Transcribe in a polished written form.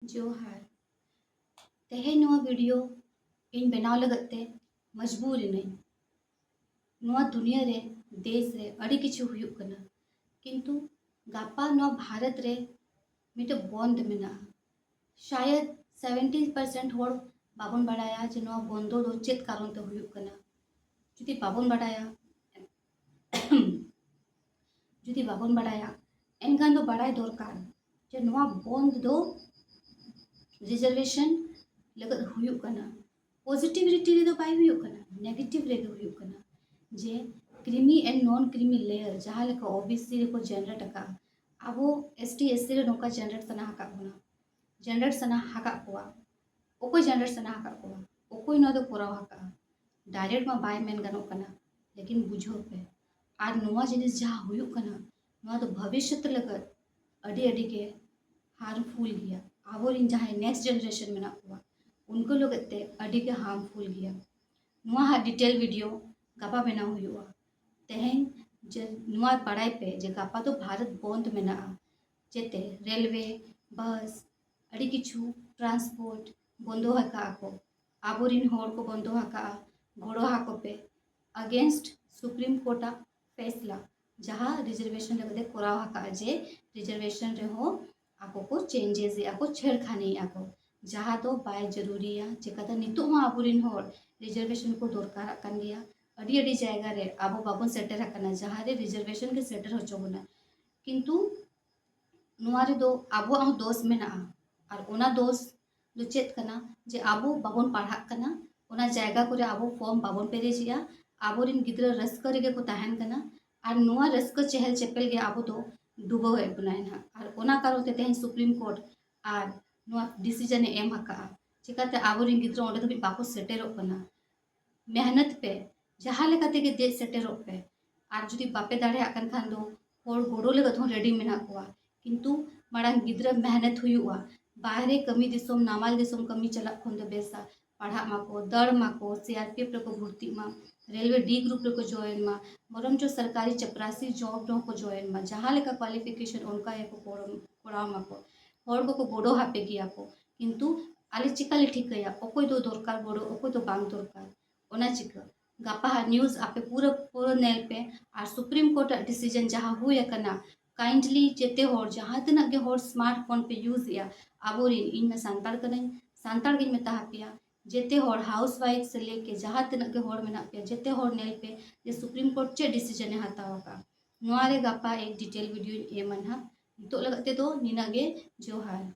जोहार तेहेन नोआ वीडियो इन बनाव लगते मजबूर इनाई नोआ दुनिया रे देश रे अड़ी किछु हुयुग कना किंतु गापा नोआ भारत रे मिटे बंद मेना शायद 70% होड़ बाबन बड़ाया जे नोआ बंदो दो चेत कारण ते हुयुग कना जुदी बाबन बड़ाया जुदी बाबन बड़ाया एनखान दो बड़ाई दरकार जे नोआ बंद दो रिजर्वेशन लगत हुयुग कना पॉजिटिविटी रे दो बाय हुयुग कना नेगेटिव रे दो हुयुग कना जे creamy and non creamy layer जहाँ लेका ओबीसी रे को जनरेट का आबो एसटी एससी रे नोका जनरेट सना हका बोना जनरेट सना हका कोआ ओको जनरेट सना हका कोआ ओको नो दो कोराव हका डायरेक्ट मा बाय मेन गनो कना लेकिन बुझो पे आर नोआ जिनिस जहाँ हुयुग कना नोआ तो भविष्य ते लगत अडी अडी के हार्मफुल गया आबो रिन जहाँ नेक्स्ट जनरेशन में ना हुआ उनको लोग ते अडी के हार्मफुल गया नोआ हा डिटेल वीडियो गापा बेना हुआ तेहेन जे नोआ पढ़ाई पे जे गापा तो भारत बंद में ना जेते रेलवे बस अड़ी किछु ट्रांसपोर्ट बंदो हका को आबो रिन होड़ को बंदो हका घोड़ो हाको पे अगेंस्ट सुप्रीम कोर्टा फैसला जहाँ रिजर्वेशन लगते कोराव हका जे रिजर्वेशन रे हो आको को चेंजेस आको छेड़खानी आको जहाँ तो बाय जरूरी है चिकाता नितो हाँ आबुरिन होड़ रिजर्वेशन को दरकार कान गया अड़ी अड़ी जायगा रे आबो बाबन सेटर हकना जहाँ रे रिजर्वेशन के सेटर हो चोबना किंतु नोआ रे दो आबो आ दोष में ना और ओना दोष दो चेत कना जे आबो बाबन पढ़ा कना ओना जायगा करे आबो फॉर्म बाबन पेरेजिया आबोरिन गिद्रा रस्का रे को तहन कना और नोआ रस्का चहल चेपल के आबो तो डूबो है बनाए ना और ओना कारो ते तेहन सुप्रीम कोर्ट और नोआ डिसीजन एम हका चिकाते आबोरिन गिद्रा ओंडे धबी बाको सेटेरो कना मेहनत पे जहाँ लेका तेगे दे सेटेरो पे और जुदी बापे दाड़े आकन खान दो होड़ गोड़ो लगत हो रेडी मेना कोआ किंतु माड़ांग गिद्रा मेहनत हुआ बाहरे कमी दिसोम नामाल दिसोम कमी चला खोन दो बेसा पढ़ा माको दड़ माको सीआरपीएफ रे को भर्ती मा रेलवे डी ग्रुप रे को जॉइन मा बरम जो सरकारी चपरासी जॉब रो को जॉइन मा जहाँ लेका क्वालिफिकेशन उनका एको कोड़ा माको होड़ को गोड़ो हापे गिया को किंतु आले चिकाले ठीक गया ओकोय दो दरकार गोड़ो ओकोय तो बांग दरकार ओना चिका गापा न्यूज आपे पूरा पूरा नेल पे और सुप्रीम कोर्ट डिसीजन जहाँ हुए कना काइंडली जेते होड़ जहाँ तना के होड़ स्मार्टफोन पे यूज या आबोरिन इन में सांताड़ करें सांताड़ गिन में तहा पिया जेते होड़ हाउस वाइफ से लेके जहाँ तना के होड़ में ना पिया जेते होड़ नेल पे जे सुप्रीम कोर्ट चे डिसीजन हाताव का नोआरे गापा एक डिटेल वीडियो ए मन हा तो लगते तो निनागे जोहार।